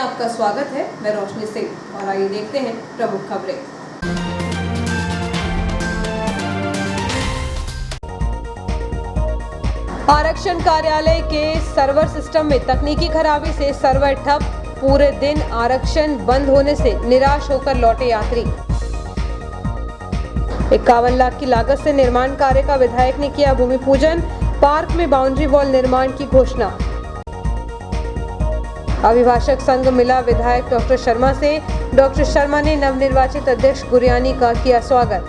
आपका स्वागत है। मैं रोशनी सिंह और आइए देखते हैं प्रमुख खबरें। आरक्षण कार्यालय के सर्वर सिस्टम में तकनीकी खराबी से सर्वर ठप, पूरे दिन आरक्षण बंद होने से निराश होकर लौटे यात्री। 51 लाख की लागत से निर्माण कार्य का विधायक ने किया भूमि पूजन, पार्क में बाउंड्री वॉल निर्माण की घोषणा। अभिभाषक संघ मिला विधायक डॉक्टर शर्मा से, डॉक्टर शर्मा ने नवनिर्वाचित अध्यक्ष गुरियानी का किया स्वागत।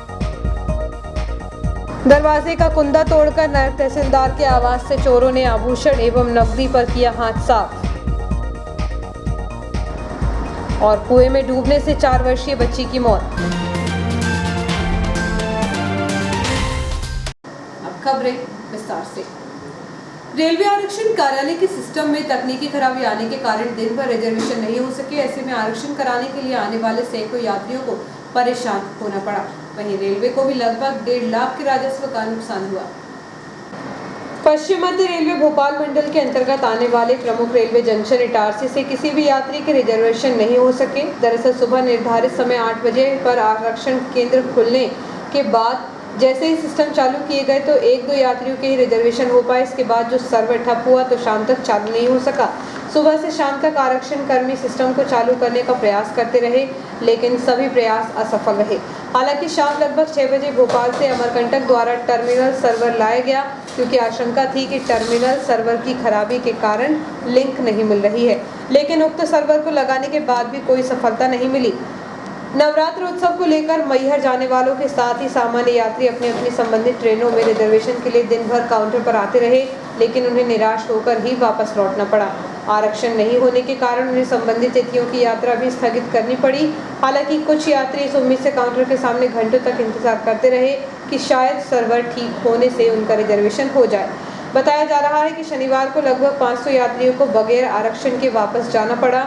दरवाजे का कुंदा तोड़कर नायब तहसीलदार के आवास से चोरों ने आभूषण एवं नकदी पर किया हाथ साफ। और कुएं में डूबने से 4 वर्षीय बच्ची की मौत। अब खबरें विस्तार से। रेलवे आरक्षण कार्यालय के सिस्टम में तकनीकी खराबी आने के कारण दिन भर रिजर्वेशन नहीं हो सके। ऐसे में आरक्षण कराने के लिए आने वाले सैकड़ों यात्रियों को परेशान होना पड़ा। वहीं रेलवे को भी लगभग 1.5 लाख के राजस्व का नुकसान हुआ। पश्चिम मध्य रेलवे भोपाल मंडल के अंतर्गत आने वाले प्रमुख रेलवे जंक्शन इटारसी से किसी भी यात्री के रिजर्वेशन नहीं हो सके। दरअसल सुबह निर्धारित समय 8 बजे पर आरक्षण केंद्र खुलने के बाद जैसे ही सिस्टम चालू किए गए तो 1-2 यात्रियों के ही रिजर्वेशन हो पाए। इसके बाद जो सर्वर ठप हुआ तो शाम तक चालू नहीं हो सका। सुबह से शाम तक आरक्षण कर्मी सिस्टम को चालू करने का प्रयास करते रहे, लेकिन सभी प्रयास असफल रहे। हालांकि शाम लगभग 6 बजे भोपाल से अमरकंटक द्वारा टर्मिनल सर्वर लाया गया, क्योंकि आशंका थी कि टर्मिनल सर्वर की खराबी के कारण लिंक नहीं मिल रही है। लेकिन उक्त सर्वर को लगाने के बाद भी कोई सफलता नहीं मिली। नवरात्र उत्सव को लेकर मैहर जाने वालों के साथ ही सामान्य यात्री अपनी अपनी संबंधित ट्रेनों में रिजर्वेशन के लिए दिन भर काउंटर पर आते रहे, लेकिन उन्हें निराश होकर ही वापस लौटना पड़ा। आरक्षण नहीं होने के कारण उन्हें संबंधित तिथियों की यात्रा भी स्थगित करनी पड़ी। हालांकि कुछ यात्री इस उम्मीद से काउंटर के सामने घंटों तक इंतजार करते रहे कि शायद सर्वर ठीक होने से उनका रिजर्वेशन हो जाए। बताया जा रहा है कि शनिवार को लगभग 500 यात्रियों को बगैर आरक्षण के वापस जाना पड़ा।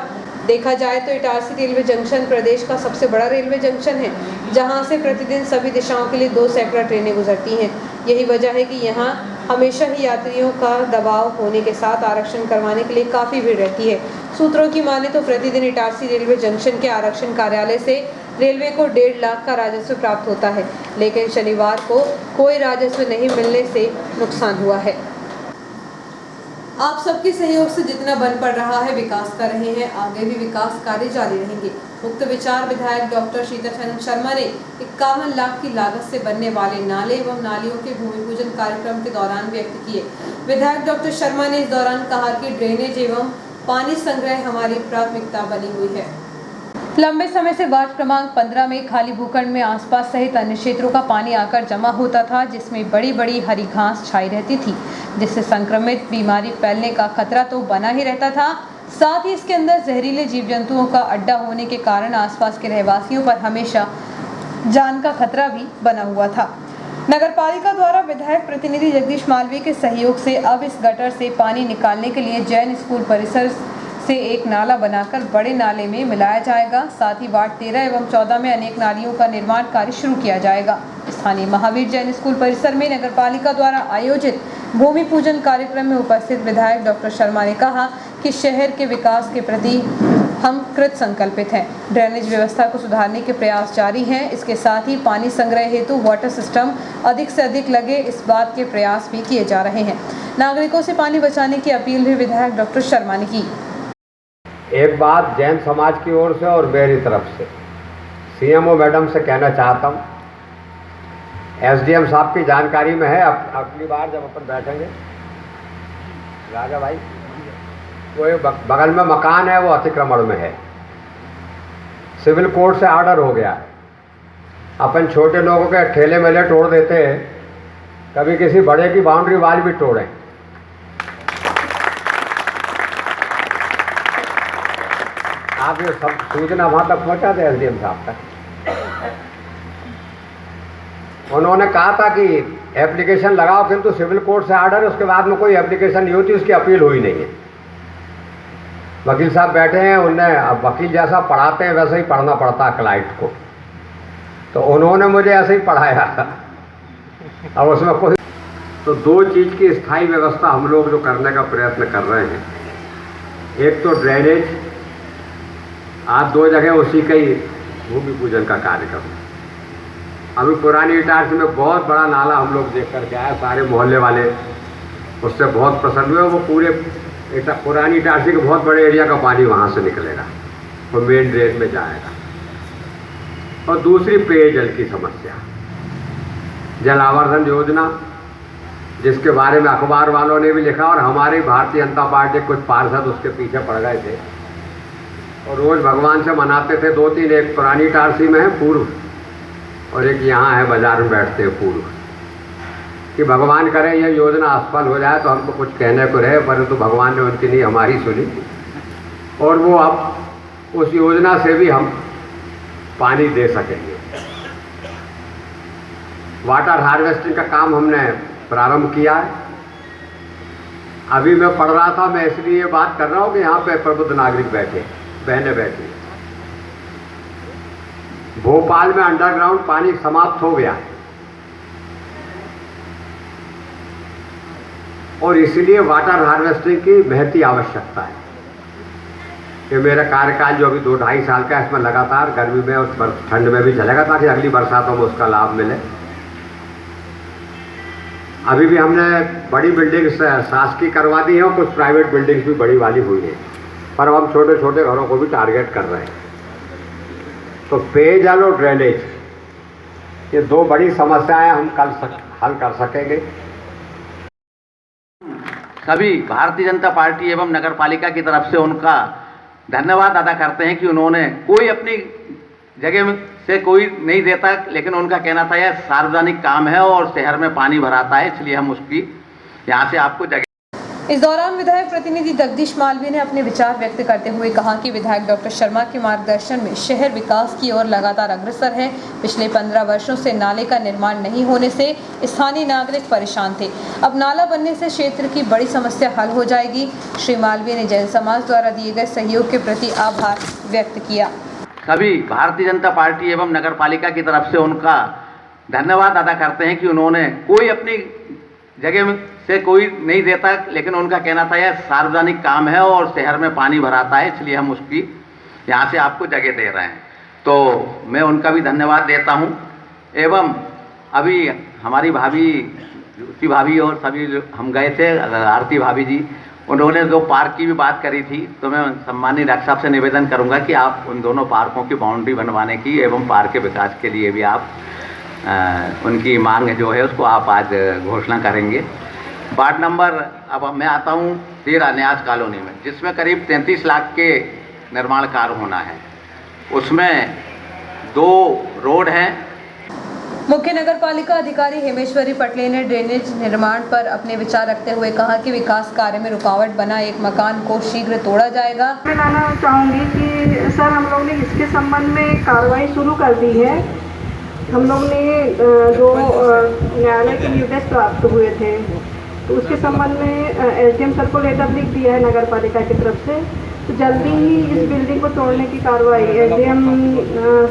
देखा जाए तो इटारसी रेलवे जंक्शन प्रदेश का सबसे बड़ा रेलवे जंक्शन है, जहां से प्रतिदिन सभी दिशाओं के लिए 2 सैकड़ा ट्रेनें गुजरती हैं। यही वजह है कि यहां हमेशा ही यात्रियों का दबाव होने के साथ आरक्षण करवाने के लिए काफ़ी भीड़ रहती है। सूत्रों की माने तो प्रतिदिन इटारसी रेलवे जंक्शन के आरक्षण कार्यालय से रेलवे को 1.5 लाख का राजस्व प्राप्त होता है, लेकिन शनिवार को कोई राजस्व नहीं मिलने से नुकसान हुआ है। आप सबके सहयोग से जितना बन पड़ रहा है विकास कर रहे हैं, आगे भी विकास कार्य जारी रहेंगे। उक्त विचार विधायक डॉक्टर शीतल शर्मा ने 51 लाख की लागत से बनने वाले नाले एवं नालियों के भूमि पूजन कार्यक्रम के दौरान व्यक्त किए। विधायक डॉक्टर शर्मा ने इस दौरान कहा कि ड्रेनेज एवं पानी संग्रह हमारी प्राथमिकता बनी हुई है। लंबे समय से वार्ड क्रमांक 15 में खाली भूखंड में आसपास सहित अन्य क्षेत्रों का पानी आकर जमा होता था, जिसमें बड़ी बड़ी हरी घास छाई रहती थी, जिससे संक्रमित बीमारी फैलने का खतरा तो बना ही रहता था। साथ ही इसके अंदर जहरीले जीव जंतुओं का अड्डा होने के कारण आसपास के रहवासियों पर हमेशा जान का खतरा भी बना हुआ था। नगर पालिका द्वारा विधायक प्रतिनिधि जगदीश मालवीय के सहयोग से अब इस गटर से पानी निकालने के लिए जैन स्कूल परिसर से एक नाला बनाकर बड़े नाले में मिलाया जाएगा। साथ ही वार्ड 13 एवं 14 में अनेक नालियों का निर्माण कार्य शुरू किया जाएगा। स्थानीय महावीर जैन स्कूल परिसर में नगर पालिका द्वारा आयोजित भूमि पूजन कार्यक्रम में उपस्थित विधायक डॉक्टर शर्मा ने कहा कि शहर के विकास के प्रति हम कृत संकल्पित हैं। ड्रेनेज व्यवस्था को सुधारने के प्रयास जारी हैं। इसके साथ ही पानी संग्रह हेतु वाटर सिस्टम अधिक से अधिक लगे, इस बात के प्रयास भी किए जा रहे हैं। नागरिकों से पानी बचाने की अपील भी विधायक डॉक्टर शर्मा ने की। एक बात जैन समाज की ओर से और मेरी तरफ से सीएमओ मैडम से कहना चाहता हूँ, एसडीएम साहब की जानकारी में है। अगली बार जब अपन बैठेंगे, राजा भाई, वो बगल में मकान है, वो अतिक्रमण में है, सिविल कोर्ट से ऑर्डर हो गया है। अपन छोटे लोगों के ठेले मेले तोड़ देते हैं, कभी किसी बड़े की बाउंड्री वाल भी तोड़ें। आप ये सब सूचना वहाँ तक पहुँचा दें एसडीएम साहब तक। उन्होंने कहा था कि एप्लीकेशन लगाओ, किंतु सिविल कोर्ट से आर्डर है, उसके बाद में कोई एप्लीकेशन नहीं होती, उसकी अपील हुई नहीं है। वकील साहब बैठे हैं, उन्हें अब वकील जैसा पढ़ाते हैं वैसे ही पढ़ना पड़ता है क्लाइंट को, तो उन्होंने मुझे ऐसे ही पढ़ाया अब उसमें कोई तो 2 चीज़ की स्थायी व्यवस्था हम लोग जो करने का प्रयत्न कर रहे हैं, एक तो ड्रेनेज आज 2 जगह उसी का ही भूमि पूजन का कार्यक्रम। अभी पुरानी इटारसी में बहुत बड़ा नाला हम लोग देख करके आए, सारे मोहल्ले वाले उससे बहुत प्रसन्न हुए। वो पूरे पुरानी इटारसी के बहुत बड़े एरिया का पानी वहाँ से निकलेगा, वो मेन ड्रेन में जाएगा। और दूसरी पेयजल की समस्या, जल आवर्धन योजना, जिसके बारे में अखबार वालों ने भी लिखा और हमारी भारतीय जनता पार्टी कुछ पार्षद उसके पीछे पड़ गए थे और रोज़ भगवान से मनाते थे। 2-3, एक पुरानी इटारसी में है पूर्व और एक यहाँ है बाजार में बैठते हैं पूर्व, कि भगवान करे यह योजना असफल हो जाए तो हमको कुछ कहने को रहे, परंतु भगवान ने उनकी नहीं हमारी सुनी और वो अब उस योजना से भी हम पानी दे सकेंगे। वाटर हार्वेस्टिंग का काम हमने प्रारंभ किया है। अभी मैं पढ़ रहा था, मैं इसलिए बात कर रहा हूँ कि यहाँ पे प्रबुद्ध नागरिक बैठे, बहनें बैठी। भोपाल में अंडरग्राउंड पानी समाप्त हो गया और इसलिए वाटर हार्वेस्टिंग की महती आवश्यकता है। ये मेरा कार्यकाल जो अभी 2-2.5 साल का है, इसमें लगातार गर्मी में और ठंड में भी चलेगा ताकि अगली बरसातों में उसका लाभ मिले। अभी भी हमने बड़ी बिल्डिंग शासकीय करवा दी है और कुछ प्राइवेट बिल्डिंग्स भी बड़ी वाली हुई है, पर हम छोटे छोटे घरों को भी टारगेट कर रहे हैं। तो पेयजल और ड्रेनेज, ये 2 बड़ी समस्याएं हम कल हल कर सकेंगे। सभी भारतीय जनता पार्टी एवं नगर पालिका की तरफ से उनका धन्यवाद अदा करते हैं कि उन्होंने कोई अपनी जगह से कोई नहीं देता, लेकिन उनका कहना था यह सार्वजनिक काम है और शहर में पानी भराता है, इसलिए हम उसकी यहाँ से आपको जगह। इस दौरान विधायक प्रतिनिधि जगदीश मालवीय ने अपने विचार व्यक्त करते हुए कहा कि विधायक डॉक्टर शर्मा के मार्गदर्शन में शहर विकास की ओर लगातार अग्रसर है। पिछले 15 वर्षों से नाले का निर्माण नहीं होने से स्थानीय नागरिक परेशान थे। अब नाला बनने से क्षेत्र की बड़ी समस्या हल हो जाएगी। श्री मालवीय ने जैन समाज द्वारा दिए गए सहयोग के प्रति आभार व्यक्त किया। सभी भारतीय जनता पार्टी एवं नगर पालिका की तरफ से उनका धन्यवाद अदा करते हैं कि उन्होंने कोई अपनी जगह से कोई नहीं देता, लेकिन उनका कहना था यह सार्वजनिक काम है और शहर में पानी भराता है, इसलिए हम उसकी यहाँ से आपको जगह दे रहे हैं। तो मैं उनका भी धन्यवाद देता हूँ। एवं अभी हमारी भाभी ज्योति भाभी और सभी हम गए थे, आरती भाभी जी, उन्होंने जो पार्क की भी बात करी थी, तो मैं सम्मानीय डॉक्टर साहब से निवेदन करूंगा कि आप उन दोनों पार्कों की बाउंड्री बनवाने की एवं पार्क के विकास के लिए भी आप उनकी मांग जो है उसको आप आज घोषणा करेंगे। वार्ड नंबर, अब मैं आता हूँ 13 न्यास कॉलोनी में, जिसमें करीब 33 लाख के निर्माण कार्य होना है। उसमें 2 रोड हैं। मुख्य नगर पालिका अधिकारी हेमेश्वरी पटले ने ड्रेनेज निर्माण पर अपने विचार रखते हुए कहा कि विकास कार्य में रुकावट बना एक मकान को शीघ्र तोड़ा जाएगा। मैं बताना चाहूँगी कि सर, हम लोग ने इसके संबंध में कार्रवाई शुरू कर दी है। हम लोग ने जो न्यायालय के निर्देश प्राप्त हुए थे, तो उसके संबंध में एसडीएम सर को लेटर लिख दिया है नगर पालिका की तरफ से। तो जल्दी ही इस बिल्डिंग को तोड़ने की कार्रवाई एसडीएम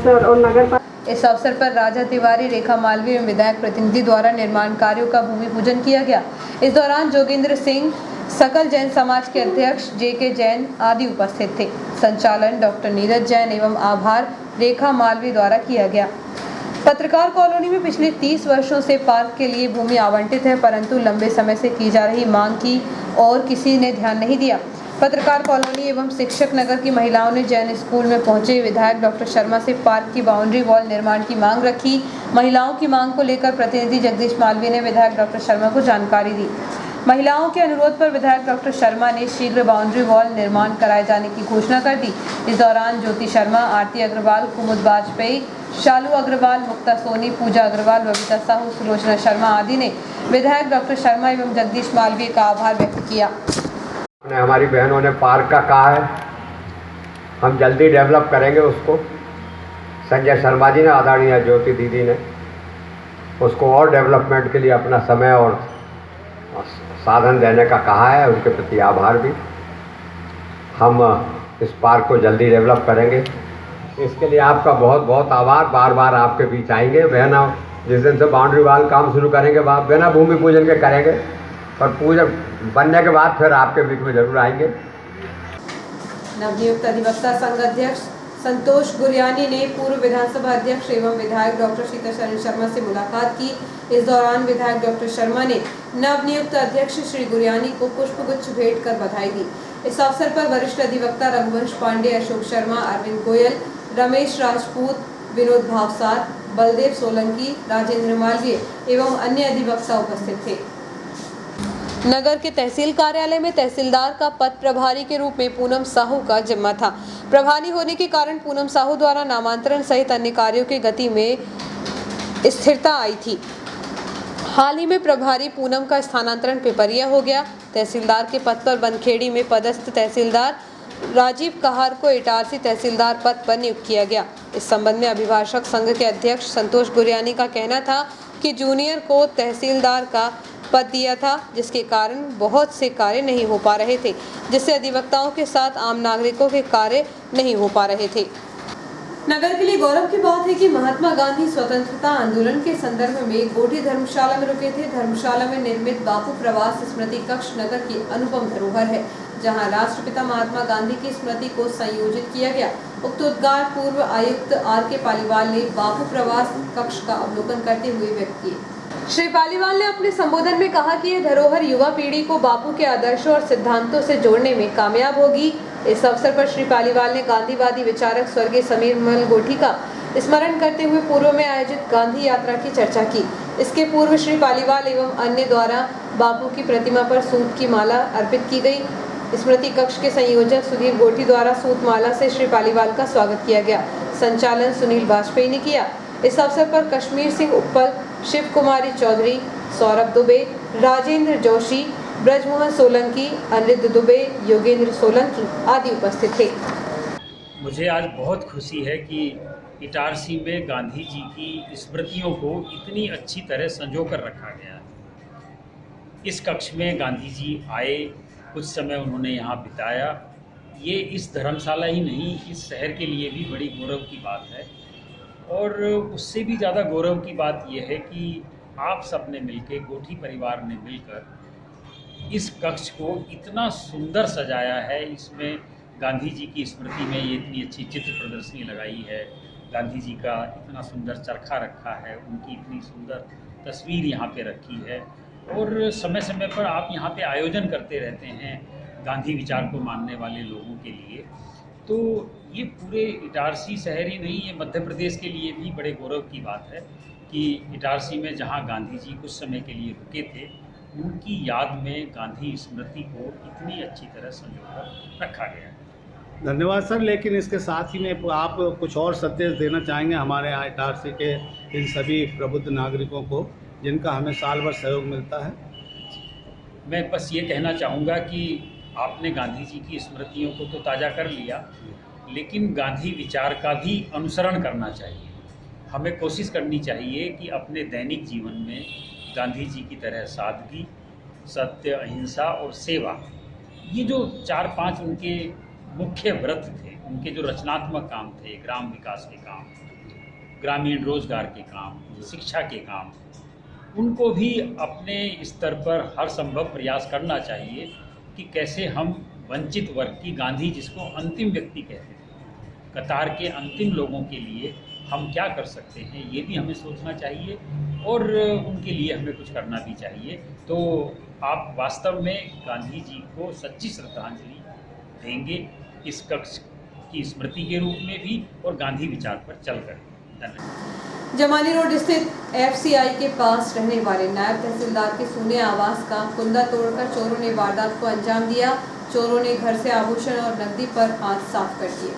सर और नगर पालिका। इस अवसर पर राजा तिवारी, रेखा मालवीय एवं विधायक प्रतिनिधि द्वारा निर्माण कार्यों का भूमि पूजन किया गया। इस दौरान जोगिंद्र सिंह, सकल जैन समाज के अध्यक्ष जेके जैन आदि उपस्थित थे। संचालन डॉक्टर नीरज जैन एवं आभार रेखा मालवीय द्वारा किया गया। पत्रकार कॉलोनी में पिछले 30 वर्षों से पार्क के लिए भूमि आवंटित है, परंतु लंबे समय से की जा रही मांग की और किसी ने ध्यान नहीं दिया। पत्रकार कॉलोनी एवं शिक्षक नगर की महिलाओं ने जैन स्कूल में पहुंचे विधायक डॉक्टर शर्मा से पार्क की बाउंड्री वॉल निर्माण की मांग रखी। महिलाओं की मांग को लेकर प्रतिनिधि जगदीश मालवीय ने विधायक डॉक्टर शर्मा को जानकारी दी। महिलाओं के अनुरोध पर विधायक डॉक्टर शर्मा ने शीघ्र बाउंड्री वॉल निर्माण कराए जाने की घोषणा कर दी। इस दौरान ज्योति शर्मा, आरती अग्रवाल, कुमुद वाजपेयी, शालू अग्रवाल, मुक्ता सोनी, पूजा अग्रवाल, बबीता साहू, सुलोचना शर्मा आदि ने विधायक डॉक्टर शर्मा एवं जगदीश मालवीय का आभार व्यक्त किया। हमारी बहनों ने पार्क का कहा है, हम जल्दी डेवलप करेंगे उसको। संजय शर्मा जी ने, आदरणीय ज्योति दीदी ने उसको और डेवलपमेंट के लिए अपना समय और साधन देने का कहा है, उनके प्रति आभार भी। हम इस पार्क को जल्दी डेवलप करेंगे, इसके लिए आपका बहुत बहुत आभार। बार बार आपके बीच आएंगे बहना, जिस दिन से बाउंड्री वाल काम शुरू करेंगे बहना भूमि पूजन के करेंगे, पर पूजन बनने के बाद फिर आपके बीच में जरूर आएंगे। नवनियुक्त अधिवक्ता संघ अध्यक्ष संतोष गुरियानी ने पूर्व विधानसभा अध्यक्ष एवं विधायक डॉक्टर सीताचरण शर्मा से मुलाकात की। इस दौरान विधायक डॉक्टर शर्मा ने नवनियुक्त अध्यक्ष श्री गुरियानी को पुष्पगुच्छ भेंट कर बधाई दी। इस अवसर पर वरिष्ठ अधिवक्ता रघुवंश पांडे, अशोक शर्मा, अरविंद गोयल, रमेश राजपूत, विनोद भावसार, बलदेव सोलंकी, राजेंद्र मालवीय एवं अन्य अधिवक्ता उपस्थित थे। नगर के तहसील कार्यालय में तहसीलदार का पद प्रभारी के रूप में पूनम साहू का जिम्मा था। प्रभारी होने के कारण पूनम साहू द्वारा नामांतरण सहित अन्य कार्यों की गति में स्थिरता आई थी। हाल ही में प्रभारी पूनम का स्थानांतरण पिपरिया हो गया। तहसीलदार के पद पर बनखेड़ी में पदस्थ तहसीलदार राजीव कहार को इटारसी तहसीलदार पद पर नियुक्त किया गया। इस संबंध में अभिभाषक संघ के अध्यक्ष संतोष गुरियानी का कहना था कि जूनियर को तहसीलदार का पद दिया था, जिसके कारण बहुत से कार्य नहीं हो पा रहे थे, जिससे अधिवक्ताओं के साथ आम नागरिकों के कार्य नहीं हो पा रहे थे। नगर के लिए गौरव की बात है कि महात्मा गांधी स्वतंत्रता आंदोलन के संदर्भ में गोठी धर्मशाला में रुके थे। धर्मशाला में निर्मित बापू प्रवास स्मृति कक्ष नगर की अनुपम धरोहर है, जहां राष्ट्रपिता महात्मा गांधी की स्मृति को संयोजित किया गया। उक्त उद्गार पूर्व आयुक्त R.K. पालीवाल ने बापू प्रवास कक्ष का अवलोकन करते हुए व्यक्त किए। श्री पालीवाल ने अपने संबोधन में कहा कि यह धरोहर युवा पीढ़ी को बापू के आदर्शों और सिद्धांतों से जोड़ने में कामयाब होगी। इस अवसर पर श्री पालीवाल ने गांधीवादी विचारक स्वर्गीय समीर मल गोठी का स्मरण करते हुए पूर्व में आयोजित गांधी यात्रा की चर्चा की। इसके पूर्व श्री पालीवाल एवं अन्य द्वारा बापू की प्रतिमा पर सूत की माला अर्पित की गई। स्मृति कक्ष के संयोजक सुधीर गोठी द्वारा सूत माला से श्री पालीवाल का स्वागत किया गया। संचालन सुनील वाजपेयी ने किया। इस अवसर पर कश्मीर सिंह उप्पल, शिव कुमारी चौधरी, सौरभ दुबे, राजेंद्र जोशी, ब्रजमोहन सोलंकी, अनिरुद्ध दुबे, योगेंद्र सोलंकी आदि उपस्थित थे। मुझे आज बहुत खुशी है कि इटारसी में गांधी जी की स्मृतियों को इतनी अच्छी तरह संजो कर रखा गया। इस कक्ष में गांधी जी आए, कुछ समय उन्होंने यहाँ बिताया। ये इस धर्मशाला ही नहीं, इस शहर के लिए भी बड़ी गौरव की बात है। और उससे भी ज़्यादा गौरव की बात यह है कि आप सब ने मिलकर, गोठी परिवार ने मिलकर इस कक्ष को इतना सुंदर सजाया है। इसमें गांधी जी की स्मृति में ये इतनी अच्छी चित्र प्रदर्शनी लगाई है, गांधी जी का इतना सुंदर चरखा रखा है, उनकी इतनी सुंदर तस्वीर यहाँ पे रखी है। और समय समय पर आप यहाँ पे आयोजन करते रहते हैं गांधी विचार को मानने वाले लोगों के लिए। तो ये पूरे इटारसी शहर ही नहीं, ये मध्य प्रदेश के लिए भी बड़े गौरव की बात है कि इटारसी में जहाँ गांधी जी कुछ समय के लिए रुके थे, उनकी याद में गांधी स्मृति को इतनी अच्छी तरह संजोकर रखा गया है। धन्यवाद सर। लेकिन इसके साथ ही में आप कुछ और संदेश देना चाहेंगे हमारे यहाँ इटारसी के इन सभी प्रबुद्ध नागरिकों को, जिनका हमें साल भर सहयोग मिलता है? मैं बस ये कहना चाहूँगा कि आपने गांधी जी की स्मृतियों को तो ताज़ा कर लिया, लेकिन गांधी विचार का भी अनुसरण करना चाहिए। हमें कोशिश करनी चाहिए कि अपने दैनिक जीवन में गांधी जी की तरह सादगी, सत्य, अहिंसा और सेवा, ये जो 4-5 उनके मुख्य व्रत थे, उनके जो रचनात्मक काम थे, ग्राम विकास के काम, ग्रामीण रोजगार के काम, शिक्षा के काम, उनको भी अपने स्तर पर हर संभव प्रयास करना चाहिए कि कैसे हम वंचित वर्ग की, गांधी जिसको अंतिम व्यक्ति कहते थे, कतार के अंतिम लोगों के लिए हम क्या कर सकते हैं, ये भी हमें सोचना चाहिए और उनके लिए हमें कुछ करना भी चाहिए। तो आप वास्तव में गांधी जी को सच्ची श्रद्धांजलि देंगे इस कक्ष की स्मृति के रूप में भी और गांधी विचार पर चलकर। धन्यवाद। जमानी रोड स्थित FCI के पास रहने वाले नायब तहसीलदार के सोने आवास का कुंदा तोड़कर चोरों ने वारदात को अंजाम दिया। चोरों ने घर से आभूषण और नकदी पर हाथ साफ कर दिए।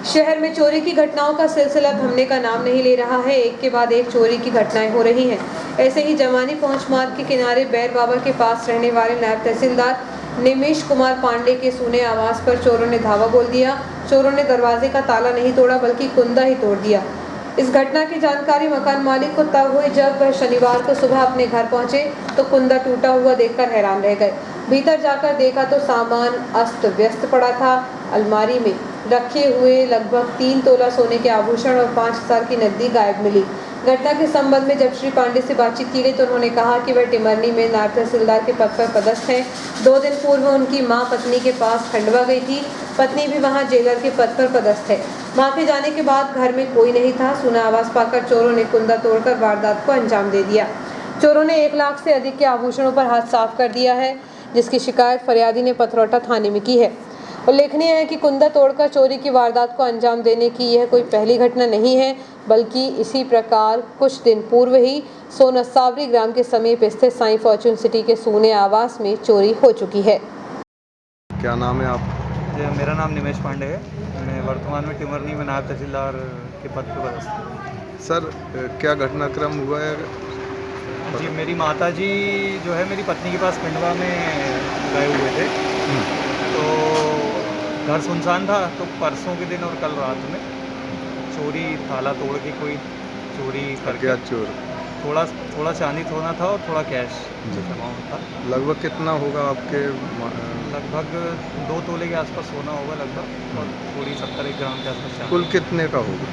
शहर में चोरी की घटनाओं का सिलसिला थमने का नाम नहीं ले रहा है। एक के बाद एक चोरी की घटनाएं हो रही हैं। ऐसे ही जमानी पहुंच मार्ग के किनारे बैर बाबा के पास रहने वाले नायब तहसीलदार निमेश कुमार पांडे के सोने आवास पर चोरों ने धावा बोल दिया। चोरों ने दरवाजे का ताला नहीं तोड़ा बल्कि कुंदा ही तोड़ दिया। इस घटना की जानकारी मकान मालिक को तब हुई जब वह शनिवार को सुबह अपने घर पहुंचे तो कुंदा टूटा हुआ देखकर हैरान रह गए। भीतर जाकर देखा तो सामान अस्त व्यस्त पड़ा था। अलमारी में रखे हुए लगभग 3 तोला सोने के आभूषण और 5,000 की नकदी गायब मिली। घटना के संबंध में जब श्री पांडे से बातचीत की गई तो उन्होंने कहा कि वह टिमरनी में नायब तहसीलदार के पद पर पदस्थ हैं। 2 दिन पूर्व उनकी मां पत्नी के पास खंडवा गई थी। पत्नी भी वहां जेलर के पद पर पदस्थ है। मां के जाने के बाद घर में कोई नहीं था। सूना आवाज पाकर चोरों ने कुंदा तोड़कर वारदात को अंजाम दे दिया। चोरों ने 1 लाख से अधिक के आभूषणों पर हाथ साफ कर दिया है, जिसकी शिकायत फरियादी ने पथरौटा थाने में की है। उल्लेखनीय है कि कुंदा तोड़कर चोरी की वारदात को अंजाम देने की यह कोई पहली घटना नहीं है, बल्कि इसी प्रकार कुछ दिन पूर्व ही सोनसावरी ग्राम के समीप स्थित साई फॉर्चून सिटी के सूने आवास में चोरी हो चुकी है। क्या नाम है आप? मेरा नाम निमेश पांडे है। मैं वर्तमान में टिमरनी में नायब तहसीलदार के पद पर पदस्थ हूँ। सर, क्या घटनाक्रम हुआ है? जी, मेरी माता जी जो है मेरी पत्नी के पास खंडवा में गए हुए थे, तो घर सुनसान था। तो परसों के दिन और कल रात में चोरी, ताला तोड़ के कोई चोरी कर क्या चोर? थोड़ा चांदी सोना था और थोड़ा कैश अमाउंट था। लगभग कितना होगा आपके? लगभग 2 तोले के आसपास सोना होगा लगभग, और थोड़ी 70-1 ग्राम के आसपास चांदी। कुल कितने का होगा?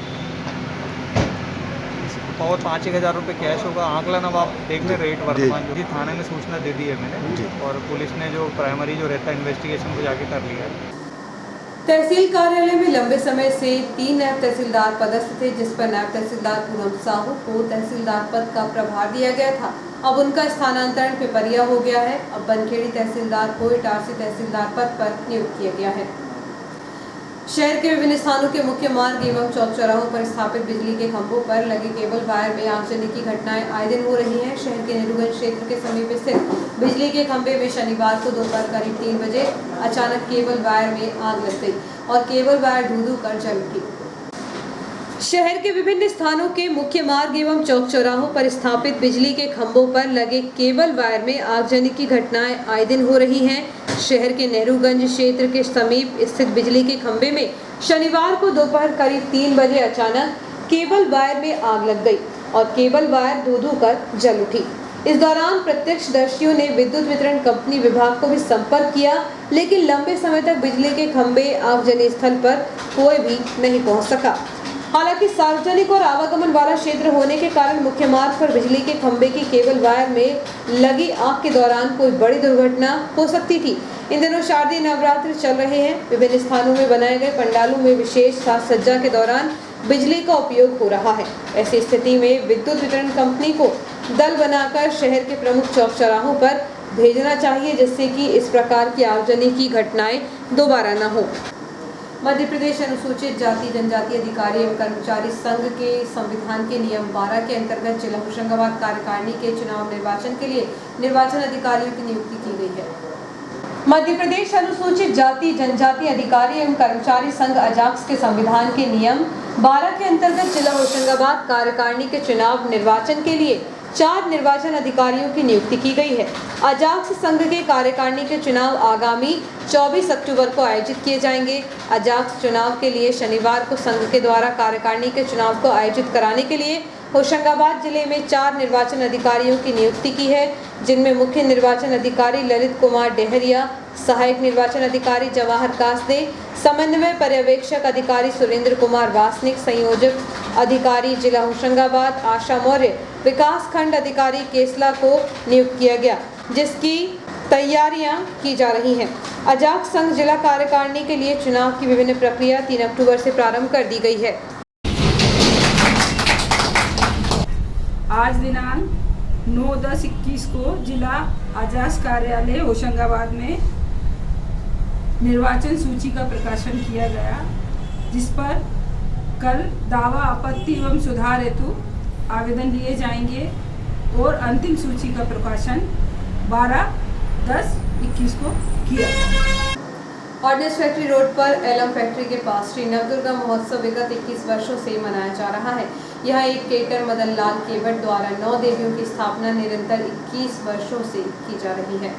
और 5-1 हज़ार रुपये कैश होगा। आंकलन अब आप देख लें, रेट वर्तमान जो थाने में सूचना दे दी है मैंने, और पुलिस ने जो प्राइमरी जो रहता है इन्वेस्टिगेशन को जाके कर लिया है। तहसील कार्यालय में लंबे समय से 3 नायब तहसीलदार पदस्थ थे, जिस पर नायब तहसीलदार पूनम साहू को तहसीलदार पद का प्रभार दिया गया था। अब उनका स्थानांतरण पिपरिया हो गया है। अब बनखेड़ी तहसीलदार को इटारसी तहसीलदार पद पर नियुक्त किया गया है। शहर के विभिन्न स्थानों के मुख्य मार्ग एवं चौक चौराहों पर स्थापित बिजली के खंभों पर लगे केबल वायर में आगजनी की घटनाएं आए दिन हो रही हैं। शहर के नेहरूगंज क्षेत्र के समीप स्थित बिजली के खंभे में शनिवार को दोपहर करीब 3 बजे अचानक केबल वायर में आग लग गई और केबल वायर धू-धू कर जल उठी। शहर के विभिन्न स्थानों के मुख्य मार्ग एवं चौक चौराहों पर स्थापित बिजली के खंभों पर लगे केबल वायर में आगजनी की घटनाएं आए दिन हो रही हैं। शहर के नेहरूगंज क्षेत्र के समीप स्थित बिजली के खंभे में शनिवार को दोपहर करीब 3 बजे अचानक केबल वायर में आग लग गई और केबल वायर धू-धू कर जल उठी। इस दौरान प्रत्यक्षदर्शियों ने विद्युत वितरण कंपनी विभाग को भी संपर्क किया, लेकिन लंबे समय तक बिजली के खंभे आगजनी स्थल पर कोई भी नहीं पहुंच सका। हालांकि सार्वजनिक और आवागमन वाला क्षेत्र होने के कारण मुख्य मार्ग पर बिजली के खंभे की केबल वायर में लगी आग के दौरान कोई बड़ी दुर्घटना हो सकती थी। इन दिनों शारदीय नवरात्र चल रहे हैं। विभिन्न स्थानों में बनाए गए पंडालों में विशेष साज सज्जा के दौरान बिजली का उपयोग हो रहा है। ऐसी स्थिति में विद्युत वितरण कंपनी को दल बनाकर शहर के प्रमुख चौक चौराहों पर भेजना चाहिए, जिससे कि इस प्रकार की आगजनी की घटनाएं दोबारा न हो। मध्य प्रदेश अनुसूचित जाति जनजाति अधिकारी एवं कर्मचारी संघ के संविधान के नियम 12 के अंतर्गत जिला होशंगाबाद कार्यकारिणी के चुनाव निर्वाचन के लिए निर्वाचन अधिकारियों की नियुक्ति की गई है। मध्य प्रदेश अनुसूचित जाति जनजाति अधिकारी एवं कर्मचारी संघ अजाक्स के संविधान के नियम 12 के अंतर्गत जिला होशंगाबाद कार्यकारिणी के चुनाव निर्वाचन के लिए 4 निर्वाचन अधिकारियों की नियुक्ति की गई है। अजाक्स संघ के कार्यकारिणी के चुनाव आगामी 24 अक्टूबर को आयोजित किए जाएंगे। अजाक्स चुनाव के लिए शनिवार को संघ के द्वारा कार्यकारिणी के चुनाव को आयोजित कराने के लिए होशंगाबाद जिले में 4 निर्वाचन अधिकारियों की नियुक्ति की है, जिनमें मुख्य निर्वाचन अधिकारी ललित कुमार डेहरिया, सहायक निर्वाचन अधिकारी जवाहर कासदे, समन्वय पर्यवेक्षक अधिकारी सुरेंद्र कुमार वासनिक, संयोजक अधिकारी जिला होशंगाबाद आशा मौर्य, विकास खंड अधिकारी केसला को नियुक्त किया गया, जिसकी तैयारियां की जा रही हैं। अजाक्स संघ जिला कार्यकारिणी के लिए चुनाव की विभिन्न प्रक्रिया 3 अक्टूबर से प्रारंभ कर दी गई है। आज दिनांक 9/10/21 को जिला अजाक्स कार्यालय होशंगाबाद में निर्वाचन सूची का प्रकाशन किया गया, जिस पर कल दावा, आपत्ति एवं सुधार हेतु आवेदन लिए जाएंगे और अंतिम सूची का प्रकाशन 12/10/21 को किया जाएगा। ऑर्डिनेंस फैक्ट्री रोड पर एलम फैक्ट्री के पास श्री नवदुर्गा महोत्सव विगत 21 वर्षों से मनाया जा रहा है। यहाँ एक केकर मदन लाल केवट द्वारा 9 देवियों की स्थापना निरंतर 21 वर्षों से की जा रही है।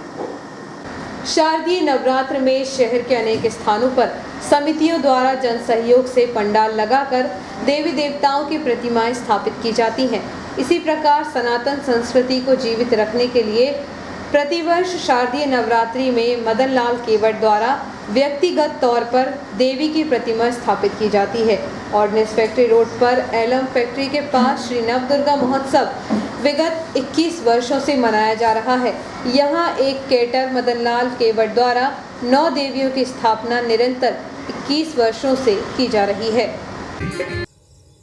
शारदीय नवरात्र में शहर के अनेक स्थानों पर समितियों द्वारा जन सहयोग से पंडाल लगाकर देवी देवताओं की प्रतिमाएं स्थापित की जाती हैं। इसी प्रकार सनातन संस्कृति को जीवित रखने के लिए प्रतिवर्ष शारदीय नवरात्रि में मदन लाल केवट द्वारा व्यक्तिगत तौर पर देवी की प्रतिमा स्थापित की जाती है। ऑर्डिनेंस फैक्ट्री रोड पर एलम फैक्ट्री के पास श्री नवदुर्गा महोत्सव विगत 21 वर्षों से मनाया जा रहा है। यहाँ एक केटर मदन लाल केवट द्वारा 9 देवियों की स्थापना निरंतर 21 वर्षों से की जा रही है।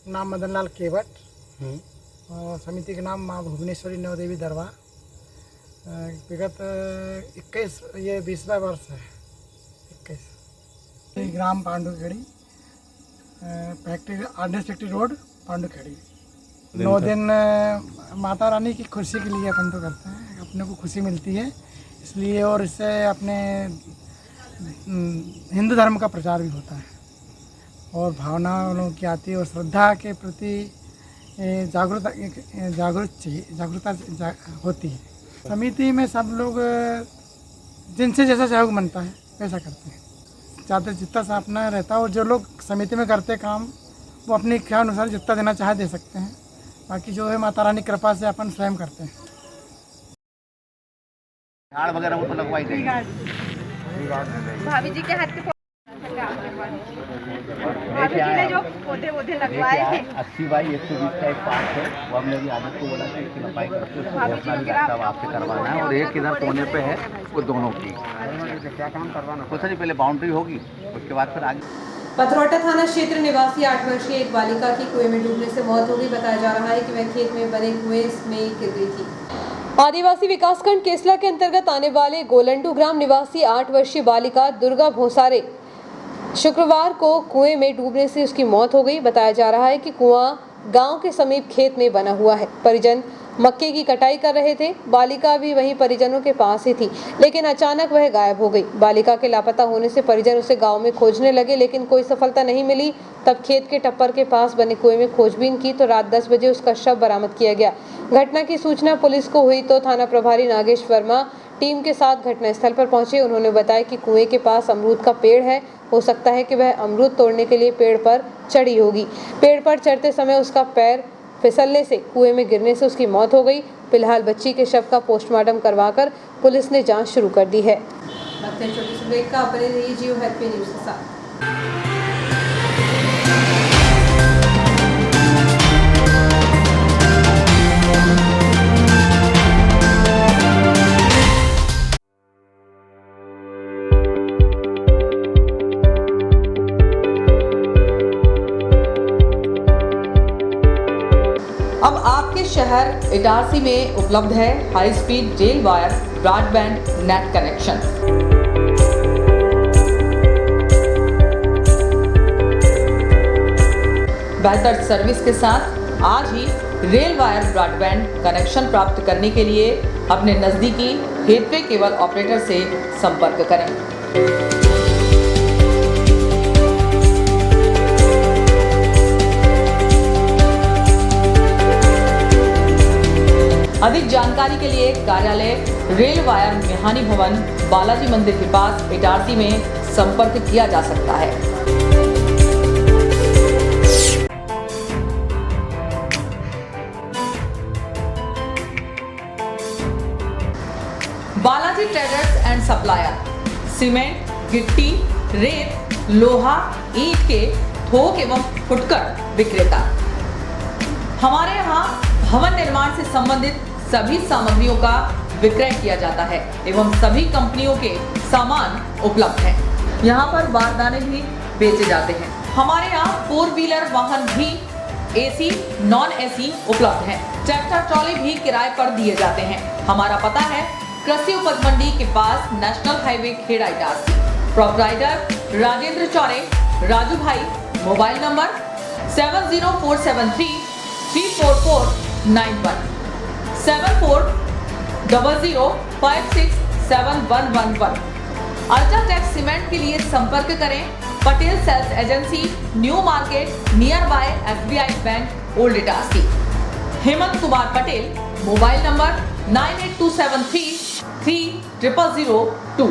नाम मदन लाल केवट और समिति के नाम माँ भुवनेश्वरी नौ देवी दरबार। विगत 20वां वर्ष है। 21 ग्राम पांडुखेड़ी फैक्ट्री ऑर्डिनेंस फैक्ट्री रोड पांडुखेड़ी। 9 दिन माता रानी की खुशी के लिए अपन तो करते हैं, अपने को खुशी मिलती है इसलिए, और इससे अपने हिंदू धर्म का प्रचार भी होता है और भावना लोगों की आती है और श्रद्धा के प्रति जागरूकता होती है। समिति में सब लोग जिनसे जैसा सहयोग बनता है वैसा करते हैं, ज़्यादा जितना सा अपना रहता है, और जो लोग समिति में करते काम वो अपनी इच्छा अनुसार जितना देना चाहे दे सकते हैं। बाकी जो है माता रानी कृपा से अपन स्वयं करते हैं। झाड़ वगैरह वो तो लगवाई गई। भाभी जी के हाथ के भाभी जी ने जो पौधे लगवाए थे 80 बाई 120 का एक पार्ट है, वो हमने अभी आदत को बोला कि इसकी लंबाई करके उसको आपसे करवाना है, और एक इधर कोने पे है वो दोनों की। क्या काम करवाना? कुछ नहीं, पहले बाउंड्री होगी उसके बाद फिर आगे। पथरौटा थाना क्षेत्र निवासी 8 वर्षीय एक बालिका की कुएं में डूबने से मौत हो गई। बताया जा रहा है कि वह खेत में बने कुएं में गिर गई थी। आदिवासी विकासखंड केसला के अंतर्गत आने वाले गोलंडू ग्राम निवासी 8 वर्षीय बालिका दुर्गा भोसारे शुक्रवार को कुएं में डूबने से उसकी मौत हो गई। बताया जा रहा है कि कुआं गांव के समीप खेत में बना हुआ है। परिजन मक्के की कटाई कर रहे थे। बालिका भी वहीं परिजनों के पास ही थी, लेकिन अचानक वह गायब हो गई। बालिका के लापता होने से परिजन उसे गांव में खोजने लगे, लेकिन कोई सफलता नहीं मिली। तब खेत के टप्पर के पास बने कुएं में खोजबीन की तो रात 10 बजे उसका शव बरामद किया गया। घटना की सूचना पुलिस को हुई तो थाना प्रभारी नागेश वर्मा टीम के साथ घटनास्थल पर पहुंचे। उन्होंने बताया कि कुएं के पास अमरूद का पेड़ है, हो सकता है कि वह अमरूद तोड़ने के लिए पेड़ पर चढ़ी होगी। पेड़ पर चढ़ते समय उसका पैर फिसलने से कुएं में गिरने से उसकी मौत हो गई। फिलहाल बच्ची के शव का पोस्टमार्टम करवाकर पुलिस ने जांच शुरू कर दी है। छोटी सी ब्रेक का अपने रहिए जियो हैप्पी न्यूज़ के साथ। अब आपके शहर इटारसी में उपलब्ध है high speed rail wire broadband net connection. बेहतर सर्विस के साथ आज ही रेल वायर ब्रॉडबैंड कनेक्शन प्राप्त करने के लिए अपने नज़दीकी गेटवे केबल ऑपरेटर से संपर्क करें। अधिक जानकारी के लिए कार्यालय रेल वायर मेहानी भवन बालाजी मंदिर के पास इटारसी में संपर्क किया जा सकता है। Balaji traders and supplier cement, गिट्टी, रेत, लोहा, ईंट के थोक एवं फुटकर विक्रेता। हमारे यहाँ भवन निर्माण से संबंधित सभी सामग्रियों का विक्रय किया जाता है एवं सभी कंपनियों के सामान उपलब्ध हैं। यहाँ पर बारदाने भी बेचे जाते हैं। हमारे यहाँ 4 व्हीलर वाहन भी एसी, नॉन एसी उपलब्ध हैं। ट्रैक्टर ट्रॉली भी किराए पर दिए जाते हैं। हमारा पता है कृषि उपज मंडी के पास national highway Kheda Itarsi. Proprietor Rajendra Chaure, Raju भाई। Mobile number 70473 34491 7400567111। अल्ट्राटेक सीमेंट के लिए संपर्क करें Patel sales agency, new market nearby SBI bank old Itarsi. Hemant Kumar Patel. Mobile number 9827330002।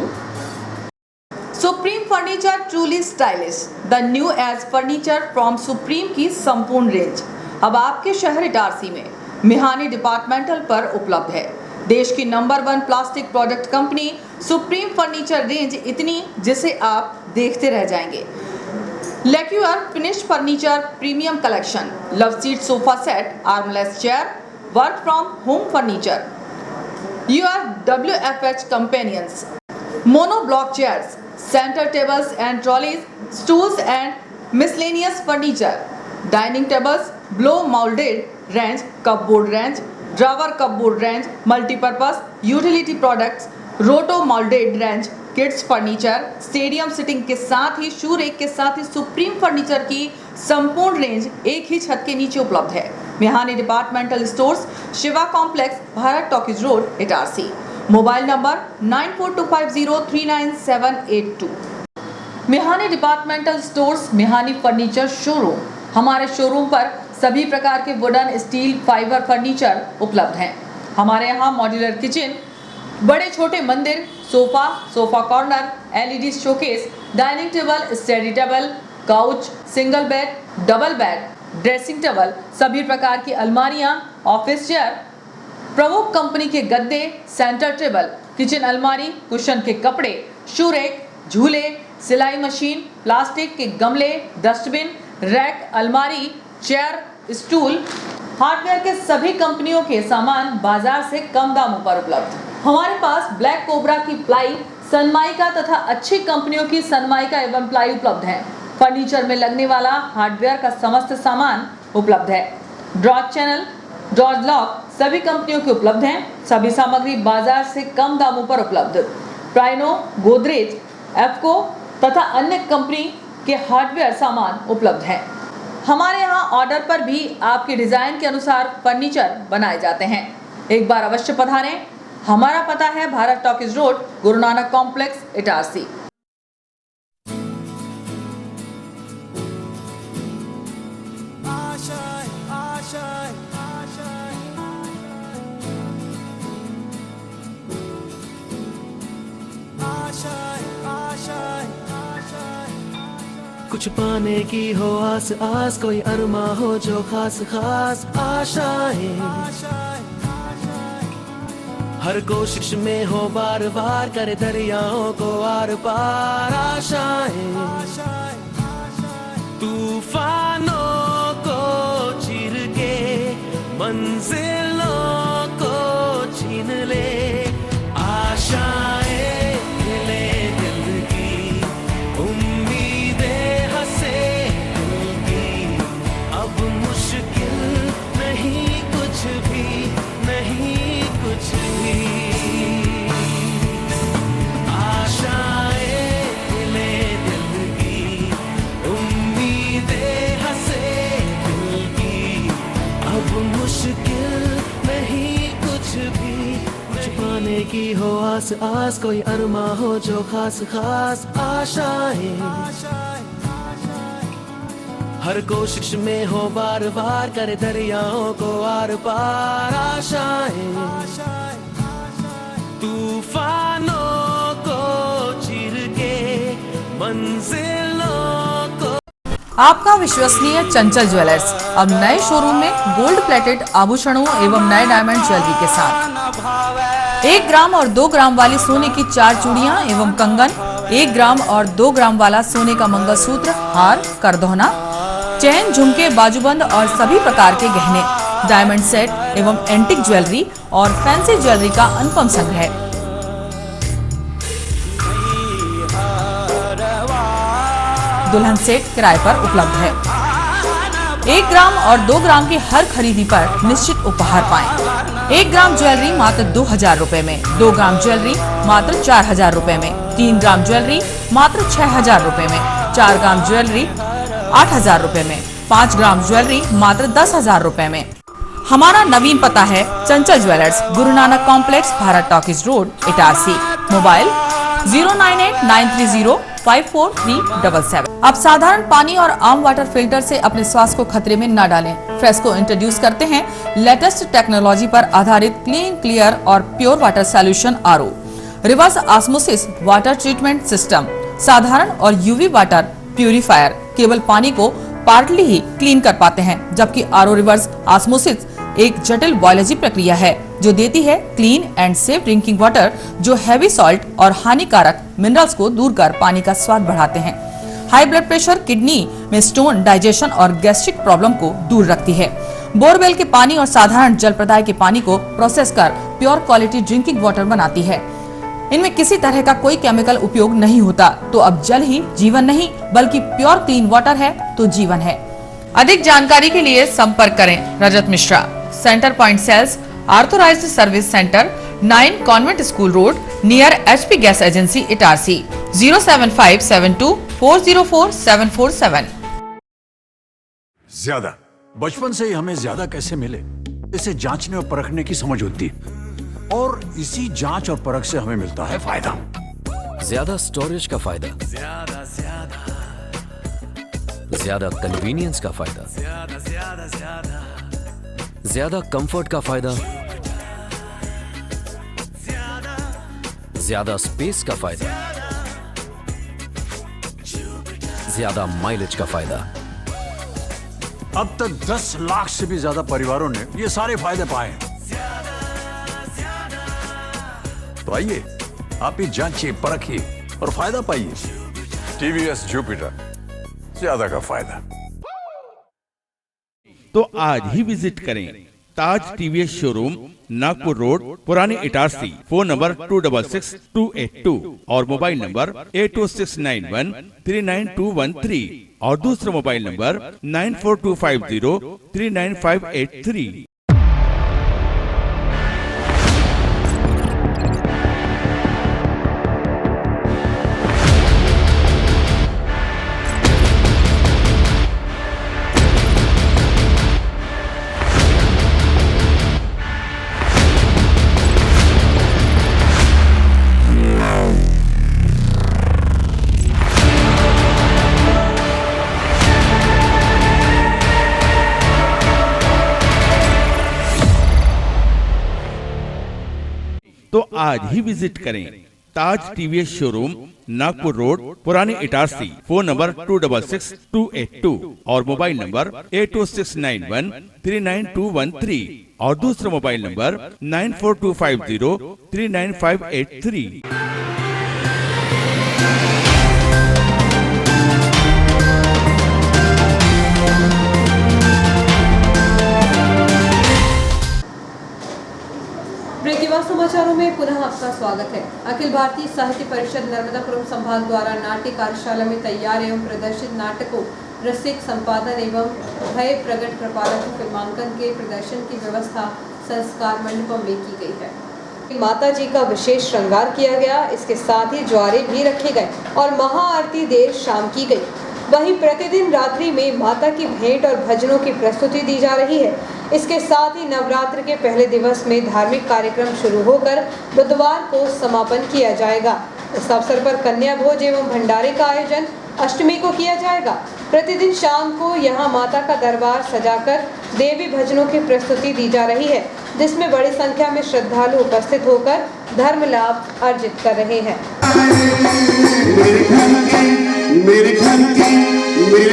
Supreme furniture truly stylish, the new age furniture from Supreme की संपूर्ण रेंज अब आपके शहर इटारसी में मिहानी डिपार्टमेंटल पर उपलब्ध है। देश की number 1 plastic product company supreme furniture range इतनी जिसे आप देखते रह जाएंगे। Lacquer finish furniture premium collection, love seat sofa set, armless chair, work from home furniture, your WFH companions, mono block chairs, center tables and trolleys, stools and miscellaneous furniture, dining tables, blow molded range, cupboard range, drawer cupboard range, multi-purpose utility products, roto molded range, kids furniture, stadium sitting के साथ ही शू rake के साथ ही supreme furniture की संपूर्ण range एक ही छत के नीचे उपलब्ध है। Mihani departmental stores, Shiva complex, Bharat talkies road, Itarsi. Mobile number 9425039782। Mihani departmental stores, Mihani furniture showroom. हमारे शोरूम पर सभी प्रकार के वुडन, स्टील, फाइबर फर्नीचर उपलब्ध हैं। हमारे यहाँ मॉड्यूलर किचन, बड़े छोटे मंदिर, sofa, sofa corner, LED showcase, dining table, study table, couch, single bed, double bed, dressing table, सभी प्रकार की अलमारियां, ऑफिस चेयर, प्रमुख कंपनी के गद्दे, सेंटर टेबल, किचन अलमारी, कुशन के कपड़े, शू रेक, झूले, सिलाई मशीन, प्लास्टिक के गमले, डस्टबिन, रैक, अलमारी, चेयर, स्टूल, हार्डवेयर के सभी कंपनियों के सामान बाजार से कम दामों पर उपलब्ध। हमारे पास ब्लैक कोबरा की प्लाई, सनमाइका तथा अच्छी कंपनियों की सनमाइका एवं प्लाई उपलब्ध है। फर्नीचर में लगने वाला हार्डवेयर का समस्त सामान उपलब्ध है। ड्रॉज चैनल, ड्रॉज लॉक सभी कंपनियों के उपलब्ध हैं। सभी सामग्री बाजार से कम दामों पर उपलब्ध। प्राइनो, गोदरेज, एफको तथा अन्य कंपनी के हार्डवेयर सामान उपलब्ध हैं। हमारे यहाँ ऑर्डर पर भी आपके डिजाइन के अनुसार फर्नीचर बनाए जाते हैं। एक बार अवश्य पधारें। हमारा पता है Bharat talkies road, Guru Nanak complex, Itarsi. कुछ पाने की हो आस आस, कोई अरमा हो जो खास खास आशाएं, हर कोशिश में हो बार बार, करे दरियाओं को आर पार आशाएं, तूफानों को चीर के मंजिलों को छीन ले, आशाएं ले दिल की, उम्मीदें हंसे दिल की, अब मुश्किल नहीं कुछ भी, नहीं कुछ भी, आशाएं ले दिल की, उम्मीदें हंसे दिल की, अब मुश्किल नहीं कुछ भी, कुछ पाने की हो आस आस, कोई अरमा हो जो खास खास आशाएं, हर कोशिश में हो बार बार, करे दरियाओं को आर पार आशाएं, तूफानों को चीर के मंजिलों को। आपका विश्वसनीय चंचल ज्वेलर्स अब नए शोरूम में गोल्ड प्लेटेड आभूषणों एवं नए डायमंड ज्वेलरी के साथ 1 ग्राम और 2 ग्राम वाली सोने की 4 चूड़ियां एवं कंगन, 1 ग्राम और 2 ग्राम वाला सोने का मंगलसूत्र, हार, करदौना, चैन, झुमके, बाजूबंद और सभी प्रकार के गहने, डायमंड सेट एवं एंटिक ज्वेलरी और फैंसी ज्वेलरी का अनुपम संग्रह। दुल्हन सेट किराए पर उपलब्ध है। 1 ग्राम और 2 ग्राम की हर खरीदी पर निश्चित उपहार पाएं। 1 ग्राम ज्वेलरी मात्र 2000 रुपए में, 2 ग्राम ज्वेलरी मात्र 4000 रुपए में, 3 ग्राम ज्वेलरी मात्र 6000 रुपए में, 4 ग्राम ज्वेलरी 8000 रुपए में, 5 ग्राम ज्वेलरी मात्र 10000 रुपए में। हमारा नवीन पता है चंचल jewellers, Guru Nanak complex, Bharat talkies road, Itarsi. Mobile 09893054377। अब साधारण पानी और आम वाटर फिल्टर से अपने स्वास्थ्य को खतरे में न डालें। फ्रेस्को इंट्रोड्यूस करते हैं लेटेस्ट टेक्नोलॉजी पर आधारित क्लीन, क्लियर और pure water solution RO, reverse osmosis water treatment system, साधारण और UV वाटर प्यूरिफायर केवल पानी को पार्टली ही क्लीन कर पाते हैं, जबकि RO रिवर्स ऑस्मोसिस एक जटिल बायोलॉजी प्रक्रिया है जो देती है clean and safe drinking water, जो हैवी सॉल्ट और हानिकारक मिनरल्स को दूर कर पानी का स्वाद बढ़ाते हैं। हाई ब्लड प्रेशर, किडनी में स्टोन, डाइजेशन और गैस्ट्रिक प्रॉब्लम को दूर रखती है। बोरवेल के पानी और साधारण जल प्रदाय के पानी को प्रोसेस कर प्योर क्वालिटी ड्रिंकिंग वाटर बनाती है। इनमें किसी तरह का कोई केमिकल उपयोग नहीं होता। तो अब जल ही जीवन नहीं बल्कि प्योर क्लीन वाटर है तो जीवन है। अधिक जानकारी के लिए संपर्क करें Rajat Mishra, centre point sales, authorised service centre, 9 convent school road, near HP gas agency, Itarsi, 07572404747। ज्यादा बचपन से ही हमें ज्यादा कैसे मिले, इसे जांचने और परखने की समझ होती है, और इसी जांच और परख से हमें मिलता है फायदा। ज्यादा स्टोरेज का फायदा, ज्यादा कन्वीनियंस का फायदा, ज्यादा कंफर्ट का फायदा, ज्यादा स्पेस का फायदा, ज्यादा माइलेज का फायदा। अब तक 10 लाख से भी ज्यादा परिवारों ने ये सारे फायदे पाए हैं। तो आइए आप भी जांचिए, परखिए और फायदा पाइए। TVS जुपिटर, ज्यादा का फायदा। तो आज ही विजिट करें ताज TVS शोरूम, नागपुर रोड, पुराने इटारसी। फोन नंबर 266282 और मोबाइल नंबर 80691399213 और दूसरा मोबाइल नंबर 9425039583। तो आज ही विजिट करें ताज TVS शोरूम, नागपुर रोड, पुराने इटारसी। फोन नंबर 266282 और मोबाइल नंबर 80691399213 और दूसरा मोबाइल नंबर 9425039583। ब्रेक के बाद समाचारों में पुनः आपका स्वागत है। अखिल भारतीय साहित्य परिषद नर्मदापुरम संभाग द्वारा नाट्य कार्यशाला में तैयार एवं प्रदर्शित नाटकों, रसिक संपादन एवं भय प्रकट कृपाला के फिल्मांकन के प्रदर्शन की व्यवस्था संस्कार मंडपम में की गई है। माता जी का विशेष श्रृंगार किया गया, इसके साथ ही ज्वारे भी रखे गए और महाआरती देर शाम की गई। वहीं प्रतिदिन रात्रि में माता की भेंट और भजनों की प्रस्तुति दी जा रही है। इसके साथ ही नवरात्र के पहले दिवस में धार्मिक कार्यक्रम शुरू होकर बुधवार को समापन किया जाएगा। इस अवसर पर कन्या भोज एवं भंडारे का आयोजन अष्टमी को किया जाएगा। प्रतिदिन शाम को यहां माता का दरबार सजाकर देवी भजनों की प्रस्तुति दी जा रही है, जिसमें बड़ी संख्या में श्रद्धालु उपस्थित होकर धर्म लाभ अर्जित कर रहे हैं। मेरे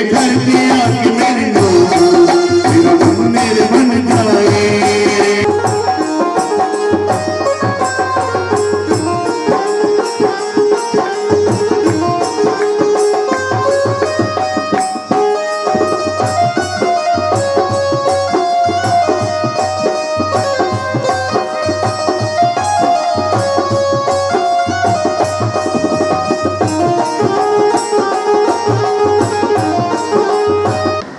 घर की आके मेरे मेरे मन जाए।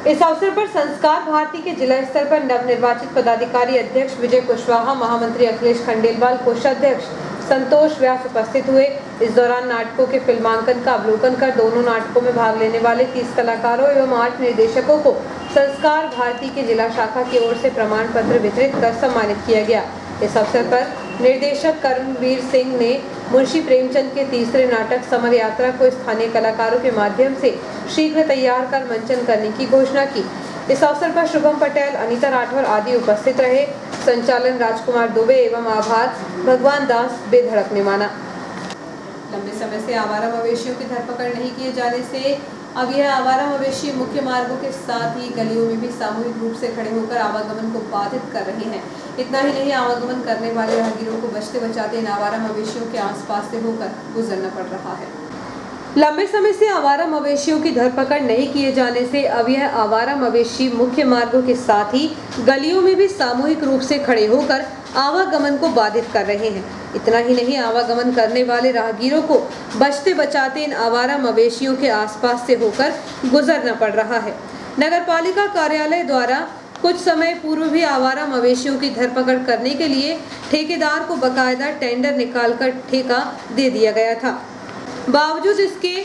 इस अवसर पर संस्कार भारती के जिला स्तर पर नवनिर्वाचित पदाधिकारी अध्यक्ष विजय कुशवाहा, महामंत्री अखिलेश खंडेलवाल, कोषाध्यक्ष संतोष व्यास उपस्थित हुए। इस दौरान नाटकों के फिल्मांकन का अवलोकन कर दोनों नाटकों में भाग लेने वाले 30 कलाकारों एवं 8 निर्देशकों को संस्कार भारती की जिला शाखा की ओर से प्रमाण पत्र वितरित कर सम्मानित किया गया। इस अवसर पर निर्देशक कर्मवीर सिंह ने मुंशी प्रेमचंद के तीसरे नाटक समर यात्रा को स्थानीय कलाकारों के माध्यम से शीघ्र तैयार कर मंचन करने की घोषणा की। इस अवसर पर शुभम पटेल, अनीता राठौर आदि उपस्थित रहे। संचालन राजकुमार दुबे एवं आभार भगवान दास बेधड़क ने माना। लंबे समय से आवारा मवेशियों की धरपकड़ नहीं किए जाने से अब यह आवारा मवेशी मुख्य मार्गों के साथ ही गलियों में भी सामूहिक रूप से खड़े होकर आवागमन को बाधित कर रहे हैं। इतना ही नहीं, आवागमन करने वाले राहगीरों को बचते बचाते इन आवारा मवेशियों के आसपास से होकर गुजरना पड़ रहा है। लंबे समय से आवारा मवेशियों की धरपकड़ नहीं किए जाने से अब यह आवारा मवेशी मुख्य मार्गों के साथ ही गलियों में भी सामूहिक रूप से खड़े होकर आवागमन को बाधित कर रहे हैं। इतना ही नहीं, आवागमन करने वाले राहगीरों को बचते बचाते इन आवारा मवेशियों के आसपास से होकर गुजरना पड़ रहा है। नगरपालिका कार्यालय द्वारा कुछ समय पूर्व भी आवारा मवेशियों की धरपकड़ करने के लिए ठेकेदार को बकायदा टेंडर निकालकर ठेका दे दिया गया था। बावजूद इसके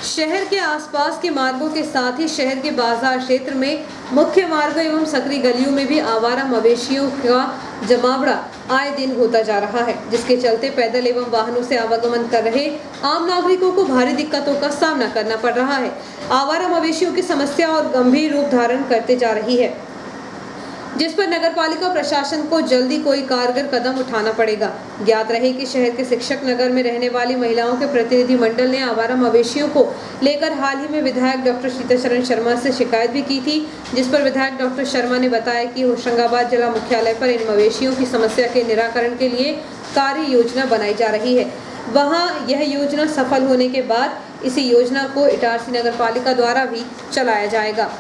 शहर के आसपास के मार्गों के साथ ही शहर के बाजार क्षेत्र में मुख्य मार्गों एवं सकरी गलियों में भी आवारा मवेशियों का जमावड़ा आए दिन होता जा रहा है, जिसके चलते पैदल एवं वाहनों से आवागमन कर रहे आम नागरिकों को भारी दिक्कतों का सामना करना पड़ रहा है। आवारा मवेशियों की समस्या और गंभीर रूप धारण करते जा रही है, जिस पर नगरपालिका प्रशासन को जल्दी कोई कारगर कदम उठाना पड़ेगा। ज्ञात रहे कि शहर के शिक्षक नगर में रहने वाली महिलाओं के प्रतिनिधि मंडल ने आवारा मवेशियों को लेकर हाल ही में विधायक डॉक्टर शीतल शर्मा से शिकायत भी की थी, जिस पर विधायक डॉक्टर शर्मा ने बताया कि होशंगाबाद जिला मुख्यालय पर इन मवेशियों की समस्या के निराकरण के लिए कार्य योजना बनाई जा रही है। वहाँ यह योजना सफल होने के बाद इसी योजना को इटारसी नगर पालिका द्वारा भी चलाया जाएगा।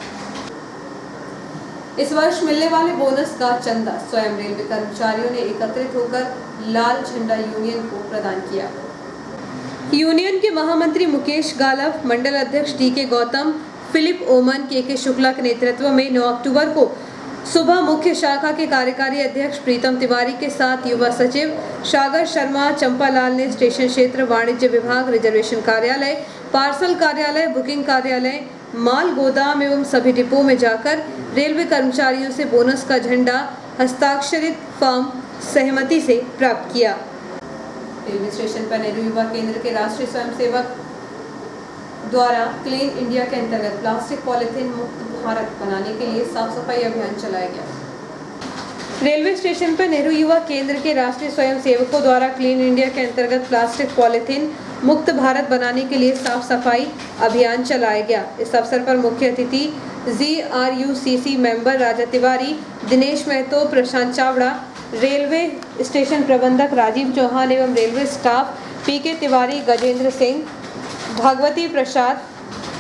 इस वर्ष मिलने वाले बोनस का चंदा स्वयं रेलवे कर्मचारियों ने एकत्रित होकर लाल झंडा यूनियन को प्रदान किया। यूनियन के महामंत्री मुकेश गालव, मंडल अध्यक्ष DK गौतम, फिलिप ओमन, KK शुक्ला के नेतृत्व में 9 अक्टूबर को सुबह मुख्य शाखा के कार्यकारी अध्यक्ष प्रीतम तिवारी के साथ युवा सचिव सागर शर्मा, चंपालाल ने स्टेशन क्षेत्र वाणिज्य विभाग, रिजर्वेशन कार्यालय, पार्सल कार्यालय, बुकिंग कार्यालय, माल गोदाम एवं सभी डिपो में जाकर रेलवे कर्मचारियों से बोनस का झंडा हस्ताक्षरित फॉर्म सहमति से प्राप्त किया। रेलवे स्टेशन पर नेहरू युवा केंद्र के राष्ट्रीय स्वयंसेवक द्वारा क्लीन इंडिया के अंतर्गत प्लास्टिक पॉलिथीन मुक्त भारत बनाने के लिए साफ सफाई अभियान चलाया गया। रेलवे स्टेशन पर नेहरू युवा केंद्र के राष्ट्रीय स्वयंसेवकों द्वारा क्लीन इंडिया के अंतर्गत प्लास्टिक पॉलिथीन मुक्त भारत बनाने के लिए साफ सफाई अभियान चलाया गया। इस अवसर पर मुख्य अतिथि GRUCC member Raja Tiwari, Dinesh Mahato, Prashant Chawda, railway station प्रबंधक राजीव चौहान एवं railway staff PK Tiwari, Gajendra Singh, Bhagwati Prasad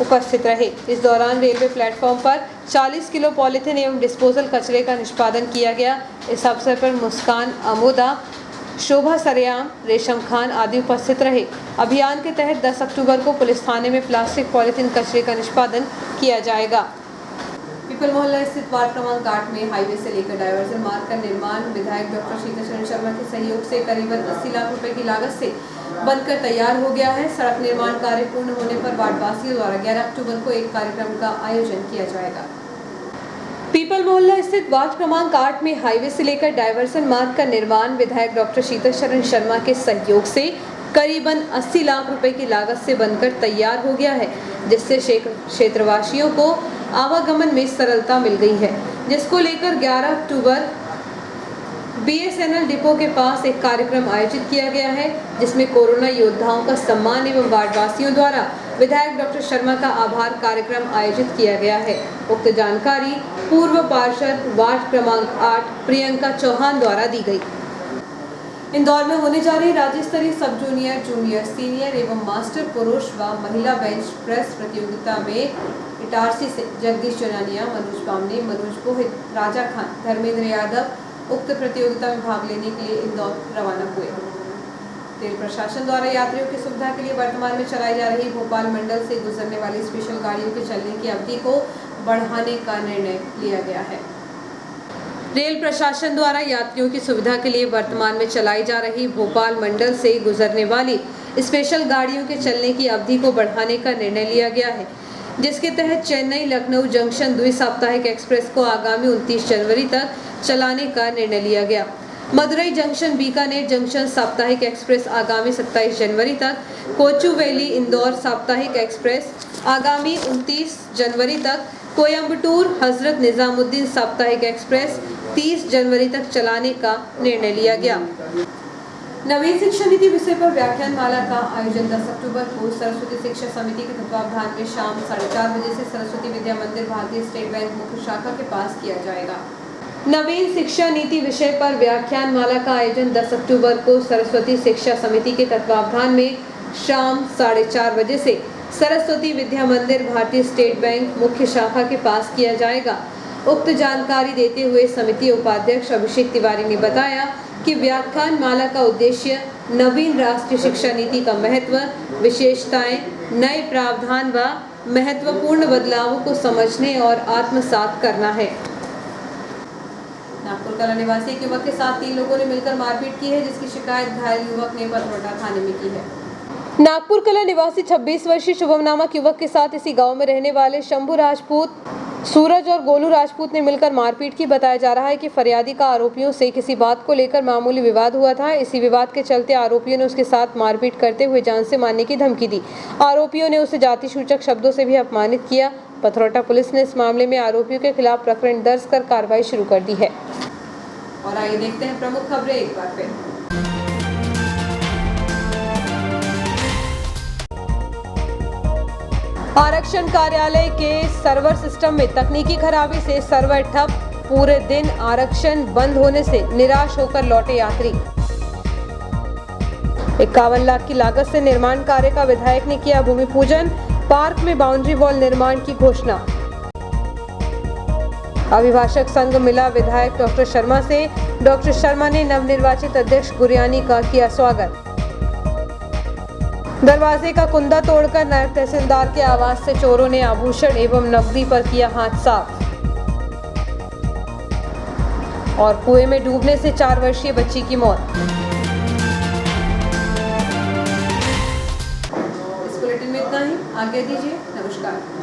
उपस्थित रहे। इस दौरान रेलवे प्लेटफॉर्म पर 40 किलो पॉलिथीन एवं डिस्पोजल कचरे का निष्पादन किया गया। इस अवसर पर मुस्कान अमोदा, शोभा सरेयाम, रेशम खान आदि उपस्थित रहे। अभियान के तहत 10 अक्टूबर को पुलिस थाने में प्लास्टिक पॉलिथीन कचरे का निष्पादन किया जाएगा। पीपल मोहल्ला स्थित वार्ड क्रमांक 8 में हाईवे से लेकर डायवर्जन मार्ग का निर्माण विधायक डॉक्टर शीतल शर्मा के सहयोग से करीबन 80 लाख रुपए की लागत से बनकर तैयार हो गया है। सड़क निर्माण कार्य पूर्ण होने पर वार्डवासियों द्वारा 11 अक्टूबर को एक कार्यक्रम का आयोजन किया जाएगा। पीपल मोहल्ला स्थित वार्ड क्रमांक 8 में हाईवे से लेकर डायवर्सन मार्ग का निर्माण विधायक डॉक्टर शीतल शर्मा के सहयोग से करीबन 80 लाख रुपए की लागत से बनकर तैयार हो गया है, जिससे क्षेत्रवासियों को आवागमन में सरलता मिल गई है, जिसको लेकर 11 अक्टूबर BSNL डिपो के पास एक कार्यक्रम आयोजित किया गया है, जिसमें कोरोना योद्धाओं का सम्मान एवं वार्डवासियों द्वारा विधायक डॉक्टर शर्मा का आभार कार्यक्रम आयोजित किया गया है। उक्त जानकारी पूर्व पार्षद वार्ड क्रमांक 8 प्रियंका चौहान द्वारा दी गई। इंदौर में होने जा रही राज्य स्तरीय सब जूनियर, जूनियर, सीनियर एवं मास्टर पुरुष व महिला बेंच प्रेस प्रतियोगिता में इटारसी से जगदीश चौनानिया, मनोज बामने, मनोज गोहित, राजा खान, धर्मेंद्र यादव उक्त प्रतियोगिता में भाग लेने के लिए इंदौर रवाना हुए। रेल प्रशासन द्वारा यात्रियों की सुविधा के लिए वर्तमान में चलाई जा रही भोपाल मंडल से गुजरने वाली स्पेशल गाड़ियों के चलने की अवधि को बढ़ाने का निर्णय लिया गया है। रेल प्रशासन द्वारा यात्रियों की सुविधा के लिए वर्तमान में चलाई जा रही भोपाल मंडल से गुजरने वाली स्पेशल गाड़ियों के चलने की अवधि को बढ़ाने का निर्णय लिया गया है, जिसके तहत चेन्नई लखनऊ जंक्शन द्वि-साप्ताहिक एक्सप्रेस को आगामी 29 जनवरी तक चलाने का निर्णय लिया गया। मदुरई जंक्शन बीकानेर जंक्शन साप्ताहिक एक्सप्रेस आगामी 27 जनवरी तक, कोचुवेली इंदौर साप्ताहिक एक्सप्रेस आगामी 29 जनवरी तक, कोयम्बटूर हजरत निजामुद्दीन साप्ताहिक एक्सप्रेस 30 जनवरी तक चलाने का निर्णय लिया गया। नवीन शिक्षा नीति विषय पर व्याख्यान माला का आयोजन 10 अक्टूबर को सरस्वती शिक्षा समिति के तत्वावधान में शाम 4:30 बजे से सरस्वती विद्या मंदिर भारतीय स्टेट बैंक मुख्य शाखा के पास किया जाएगा। नवीन शिक्षा नीति विषय पर व्याख्यान माला का आयोजन 10 अक्टूबर को सरस्वती शिक्षा समिति के तत्वावधान में शाम 4:30 बजे से सरस्वती विद्या मंदिर भारतीय स्टेट बैंक मुख्य शाखा के पास किया जाएगा। उक्त जानकारी देते हुए समिति उपाध्यक्ष अभिषेक तिवारी ने बताया कि व्याख्यान माला का उद्देश्य नवीन राष्ट्रीय शिक्षा नीति का महत्व, विशेषताएं, नए प्रावधान व महत्वपूर्ण बदलावों को समझने और आत्मसात करना है। नागपुर कला निवासी एक युवक के साथ 3 लोगों ने मिलकर मारपीट की है, जिसकी शिकायत घायल युवक ने पथरोटा थाने में की है। नागपुर कला निवासी 26 वर्षीय शुभम नामक युवक के साथ इसी गांव में रहने वाले शंभू राजपूत, सूरज और गोलू राजपूत ने मिलकर मारपीट की। बताया जा रहा है कि फरियादी का आरोपियों से किसी बात को लेकर मामूली विवाद हुआ था। इसी विवाद के चलते आरोपियों ने उसके साथ मारपीट करते हुए जान से मारने की धमकी दी। आरोपियों ने उसे जाति सूचक शब्दों से भी अपमानित किया। पथरौटा पुलिस ने इस मामले में आरोपियों के खिलाफ प्रकरण दर्ज कर कार्रवाई शुरू कर दी है। और आइए देखते हैं प्रमुख खबरें एक बार फिर। आरक्षण कार्यालय के सर्वर सिस्टम में तकनीकी खराबी से सर्वर ठप, पूरे दिन आरक्षण बंद होने से निराश होकर लौटे यात्री। 51 लाख की लागत से निर्माण कार्य का विधायक ने किया भूमि पूजन, पार्क में बाउंड्री वॉल निर्माण की घोषणा। अभिभाषक संघ मिला विधायक डॉक्टर शर्मा से, डॉक्टर शर्मा ने नवनिर्वाचित अध्यक्ष गुरियानी का किया स्वागत। दरवाजे का कुंदा तोड़कर नायब तहसीलदार के आवास से चोरों ने आभूषण एवं नकदी पर किया हाथ साफ। और कुएं में डूबने से 4 वर्षीय बच्ची की मौत। इस बुलेटिन में इतना ही, आज्ञा दीजिए, नमस्कार।